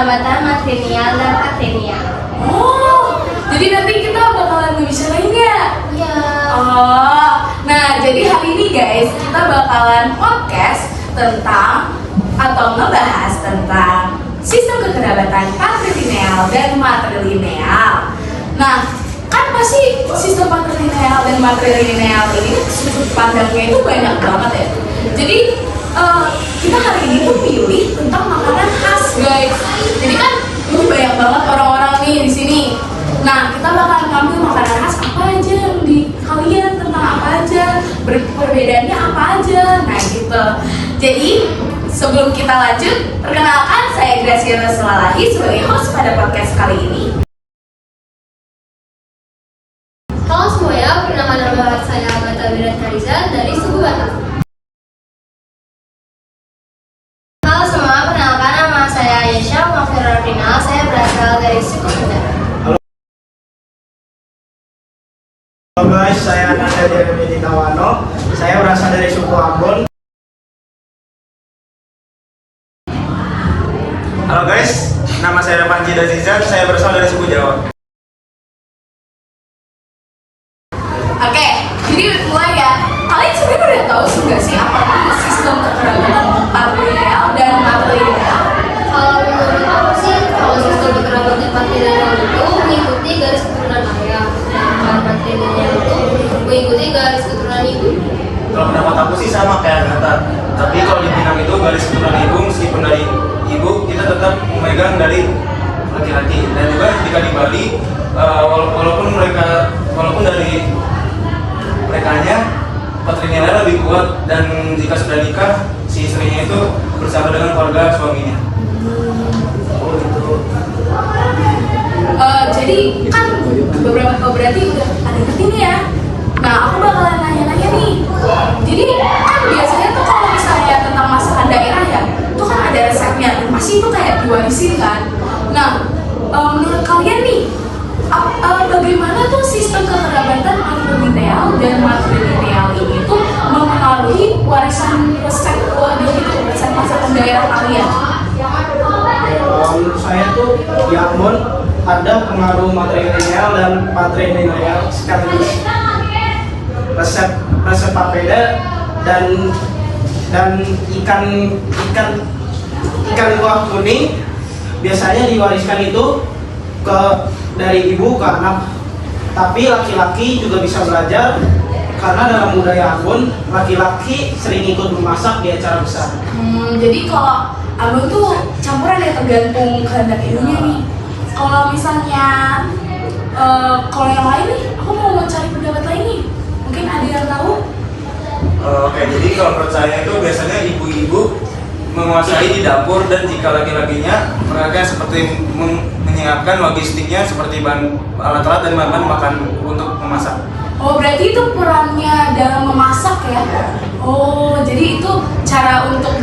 kerabatan matrilineal dan patrilineal. Oh, jadi nanti kita bakalan ngebicarain ya? Iya. Oh, nah jadi hari ini guys kita bakalan podcast tentang atau ngebahas tentang sistem kekerabatan patrilineal dan matrilineal. Nah, kan pasti sistem patrilineal dan matrilineal ini sudut pandangnya itu banyak banget ya. Jadi kita hari ini tuh pilih tentang makanan khas guys. Jadi kan ini banyak banget orang-orang nih di sini. Nah, kita bakalan ngambil makanan khas apa aja yang di kalian tentang apa aja, perbedaannya apa aja. Nah, gitu. Jadi, sebelum kita lanjut, perkenalkan saya Graciela Selalahi sebagai host pada podcast kali ini. Halo semuanya, perkenalkan nama saya Agatha Wiratariza dari suku Batak. Halo semua, perkenalkan nama saya Ayesha Mafirafina, saya berasal dari suku Sunda. Halo guys, saya Nanda Diarmini Tawano. Saya berasal dari suku Ambon. Halo guys, nama saya Panji Dazizan, saya berasal dari suku Jawa. Oke, jadi mulai ya. Kalian sebenarnya udah tahu nggak sih apa itu sistem kekerabatan patrilineal dan matrilineal? Kalau menurut aku sih, kalau sistem kekerabatan patrilineal itu mengikuti garis keturunan ayah, sedangkan matrilineal itu mengikuti garis keturunan ibu. Kalau pendapat aku sih sama kayak Agatha. Tapi kalau di Pinang itu garis keturunan ibu, meskipun dari ibu, kita tetap memegang dari laki-laki. Dan juga ketika di Bali, walaupun dari merekanya patrilineal lebih kuat, dan jika sudah nikah, si istrinya itu bersama dengan keluarga suaminya. Oh gitu. Jadi kan berarti udah ada ngerti nih ya. Nah, aku bakalan nanya-nanya nih. Jadi kan biasanya tuh kalau misalnya tentang masakan daerah ya, itu kan ada resepnya, pasti itu kayak diwarisin kan. Nah, menurut kalian nih, bagaimana tuh sistem kekerabatan patrilineal dan matrilineal ini tuh mempengaruhi warisan resep keluarga gitu, resep masakan daerah kalian? Menurut saya tuh di Ambon ada pengaruh matrilineal dan patrilineal sekaligus. Resep papeda dan ikan kuah kuning biasanya diwariskan itu dari ibu ke anak. Tapi laki-laki juga bisa belajar karena dalam budaya Ambon laki-laki sering ikut memasak di acara besar. Jadi kalau Ambon tuh campuran ya, tergantung kehendak ibunya nih. Kalau misalnya kalau yang lain nih, aku mau cari pendapat lain nih. Mungkin ada yang tahu? Oke, jadi kalau menurut saya itu biasanya ibu-ibu menguasai di dapur, dan jika laki-lakinya mereka seperti menyiapkan logistiknya seperti bahan alat-alat dan bahan makan untuk memasak. Oh, berarti itu perannya dalam memasak ya? Oh, jadi itu cara untuk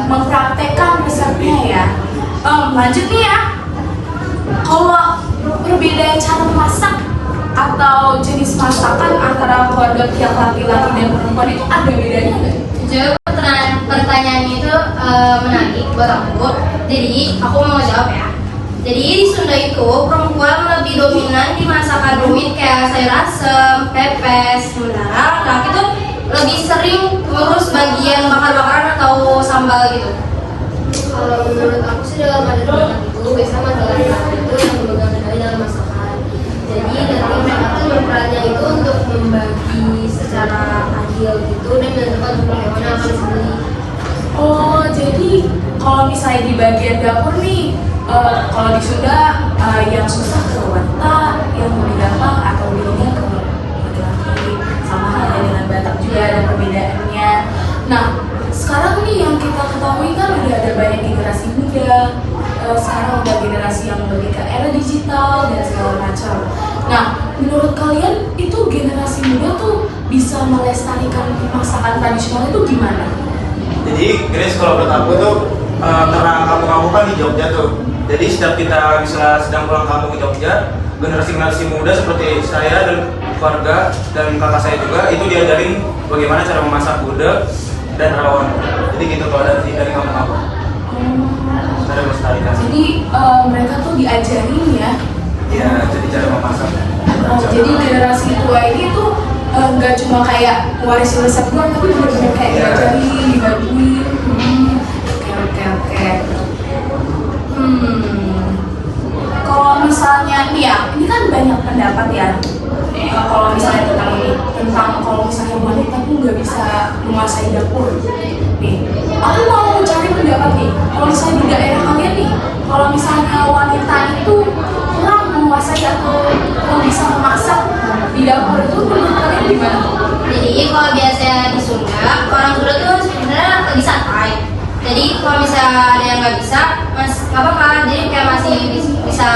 mempraktekkan resepnya ya? Lanjut nih ya. Kalau perbedaan cara memasak atau jenis masakan antara keluarga pihak laki-laki dan perempuan itu ada bedanya nggak? Jawab pertanyaannya itu menarik buat aku. Jadi aku mau jawab ya. Jadi di Sunda itu perempuan lebih dominan di masakan rumit kayak sayur asem, pepes. Sementara laki itu lebih sering ngurus bagian bakar-bakaran atau sambal gitu. Kalau menurut aku sih dalam adat itu biasanya laki-laki itu yang memegang kendali dalam masakan. Jadi dari mereka tuh berperannya itu untuk membagi secara adil gitu dan menentukan jumlah hewan yang akan disembeli. Oh, jadi kalau misalnya di bagian dapur nih, kalau di Sunda yang susah ke wanita, yang lebih gampang atau lebihnya ke laki-laki, sama halnya dengan Batak juga ada perbedaannya. Nah, sekarang nih yang kita ketahui kan udah ada banyak generasi muda, sekarang udah generasi yang lebih ke era digital dan segala macam. Nah, menurut kalian itu generasi muda tuh bisa melestarikan masakan tradisional itu gimana? Jadi Grace, kalau menurut aku tuh karena kampung-kampung kan di Jogja tuh. Jadi setiap kita misalnya sedang pulang kampung ke Jogja, generasi-generasi muda seperti saya dan keluarga dan kakak saya juga itu diajarin bagaimana cara memasak gudeg dan rawon. Jadi gitu kalau dari kampung-kampung. Cara melestarikan. Jadi jadi mereka tuh diajarin ya. Ya, jadi cara memasak. Jadi generasi tua ini tuh nggak cuma kayak warisin resep doang, tapi benar-benar kayak diajarin, dibagiin. Oke. Kalau misalnya nih ya, ini kan banyak pendapat ya. Kalau misalnya tentang kalau misalnya wanita tuh nggak bisa menguasai dapur. Nih, aku mau cari pendapat nih. Kalau misalnya di daerah kalian nih, kalau misalnya wanita itu kurang menguasai atau kurang bisa memasak di dapur itu menurut kalian gimana? Jadi kalau biasanya di Sunda, orang Sunda tuh sebenarnya lebih santai. Jadi kalau misalnya ada yang nggak bisa, nggak apa-apa. Jadi kayak masih bisa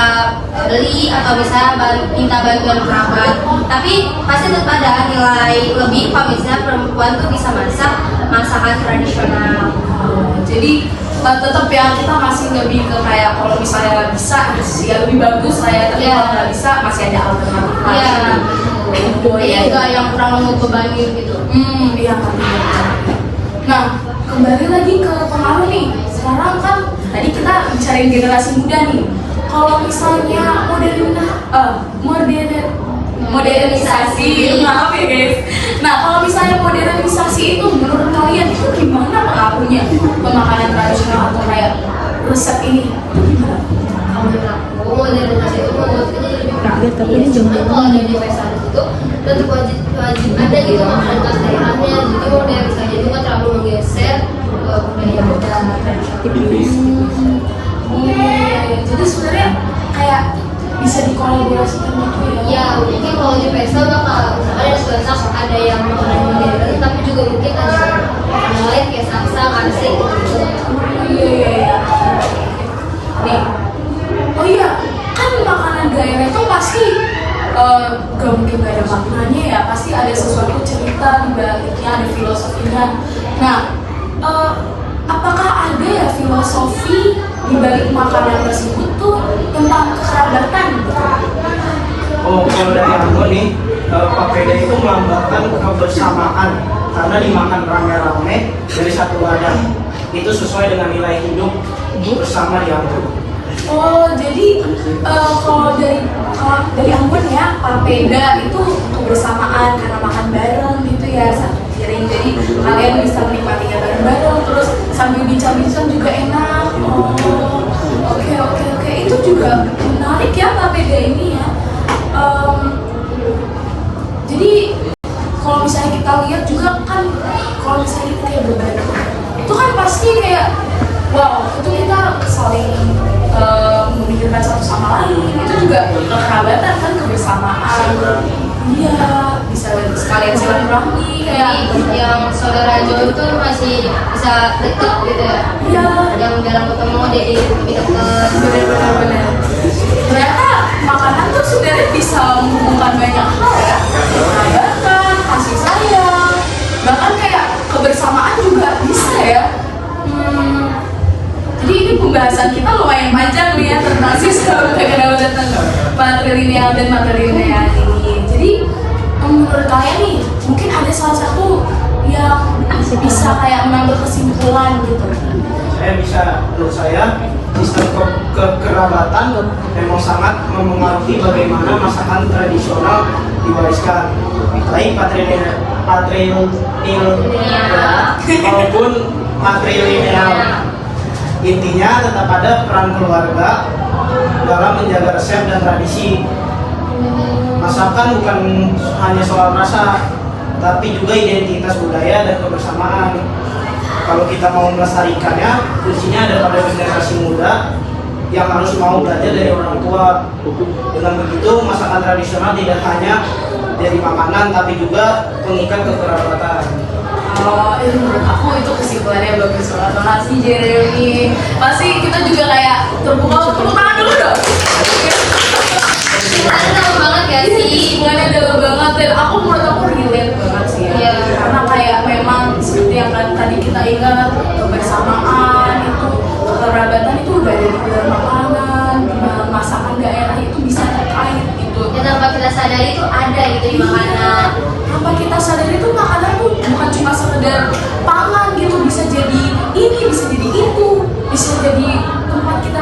beli atau bisa minta bantuan kerabat. Tapi pasti tetap ada nilai lebih kalau misalnya perempuan tuh bisa masak masakan tradisional. Jadi tetap ya kita masih lebih ke kayak kalau misalnya bisa ya lebih bagus lah ya, tapi Iya. kalau nggak bisa masih ada alternatif Iya. lain. Jadi nggak yang kurang ngebebanin gitu. Iya kan. Nah, kembali lagi ke pengaruh nih. Sekarang kan tadi kita bicarain generasi muda nih. Kalau misalnya modernisasi, maaf ya guys. Nah, kalau misalnya modernisasi itu menurut kalian itu gimana pengaruhnya ke makanan tradisional atau kayak resep ini? Itu gimana? Kalau menurut aku modernisasi itu membuat kita jadi lebih praktis. Cuman kalau ada di website itu tetap wajib ada gitu makanan khas daerahnya. Jadi modernisasi itu nggak terlalu menggeser budaya kita tradisional. Jadi sebenarnya kayak bisa dikolaborasikan gitu ya. Ya mungkin kalau di pesta bakal misalkan ada sebentar ada yang makanan modern, tapi juga mungkin ada makanan lain kayak salsa, nasi gitu. Iya. Nih, oh iya, kan makanan daerah itu pasti gak mungkin gak ada maknanya ya, pasti ada sesuatu cerita di baliknya, ada filosofinya. Nah, apakah ada ya filosofi di balik makanan tersebut tuh tentang kekerabatan gitu? Oh, kalau dari aku nih, papeda itu melambangkan kebersamaan karena dimakan rame-rame dari satu wadah. Itu sesuai dengan nilai hidup bersama di aku. Oh, jadi kalau dari Ambon ya, papeda itu kebersamaan karena makan bareng gitu ya, satu piring. Jadi kalian bisa menikmatinya bareng-bareng, terus sambil bincang-bincang juga enak. Oh, oke. Itu juga menarik ya papeda ini ya. Jadi kalau misalnya kita lihat juga kan, kalau misalnya kita kayak berbagi, itu kan pasti kayak wow, itu kita saling memikirkan satu sama lain. Itu juga kekerabatan kan, kebersamaan. Iya, bisa sekalian silaturahmi kayak yang saudara jauh itu masih bisa deket gitu ya. Iya. Yang jarang ketemu jadi lebih deket. Benar-benar. Ternyata makanan tuh sebenarnya bisa menghubungkan banyak hal ya. Kekerabatan, kasih sayang, bahkan kayak kebersamaan juga bisa ya. Jadi ini pembahasan kita lumayan panjang nih ya tentang sistem kekerabatan patrilineal dan matrilineal ini. Jadi menurut kalian nih mungkin ada salah satu yang bisa kayak mengambil kesimpulan gitu. Menurut saya sistem kekerabatan memang sangat mempengaruhi bagaimana masakan tradisional diwariskan, baik patrilineal maupun matrilineal. Intinya tetap ada peran keluarga dalam menjaga resep dan tradisi. Masakan bukan hanya soal rasa, tapi juga identitas budaya dan kebersamaan. Kalau kita mau melestarikannya, kuncinya ada pada generasi muda yang harus mau belajar dari orang tua. Dengan begitu, masakan tradisional tidak hanya jadi makanan, tapi juga pengikat kekerabatan. Oh, itu menurut aku itu kesimpulannya bagus banget. Makasih Jeremy. Pasti kita juga kayak tepuk tangan dulu dong. Kesimpulannya dalam banget ya sih. Kesimpulannya dalam banget dan menurut aku relate banget sih ya. Iya. Karena kayak memang seperti yang tadi kita ingat, kebersamaan itu, kekerabatan itu udah ada di dalam makanan, masakan daerah itu bisa terkait gitu. Dan tanpa kita sadari itu ada gitu di makanan. Tanpa kita sadari itu makanan tuh bukan cuma sekedar pangan gitu, bisa jadi ini, bisa jadi itu, bisa jadi tempat kita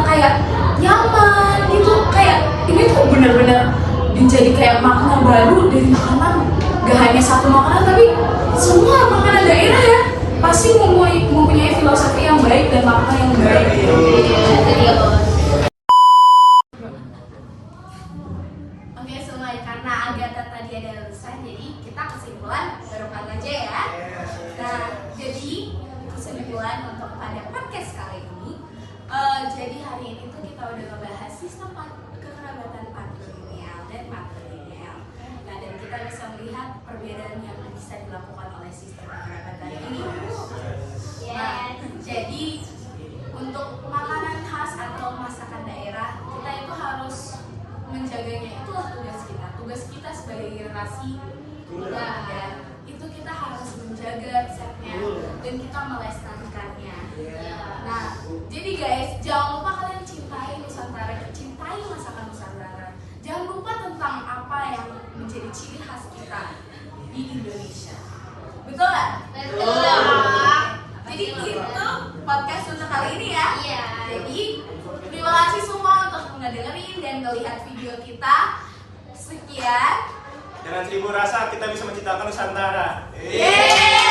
menjadi kayak makna baru dari makanan. Gak hanya satu makanan tapi semua makanan daerah ya pasti mempunyai filosofi yang baik dan makna yang baik. Jadi ya bos. Oke semua, karena Agatha tadi ada lulusan, jadi kita kesimpulan barukan aja ya. Nah, jadi kesimpulan untuk pada podcast kali ini, jadi hari ini tuh kita udah ngebahas sistem kekerabatan patrilineal dan matrilineal. Nah, dan kita bisa melihat perbedaan yang bisa dilakukan oleh sistem kekerabatan ini. Nah, jadi untuk makanan khas atau masakan daerah, kita itu harus menjaganya. Itulah tugas kita. Tugas kita sebagai generasi muda ya, itu kita harus menjaga resepnya dan kita melestarikannya. Nah, jadi guys, jangan lupa kalian cintai Nusantara, cintai masakan Nusantara. Jangan lupa tentang apa yang menjadi ciri khas kita di Indonesia. Betul nggak? Betul. Jadi itu podcast untuk kali ini ya. Iya. Jadi terima kasih semua untuk ngedengerin dan melihat video kita. Sekian. Dengan 1000 rasa kita bisa menciptakan Nusantara. Yeay.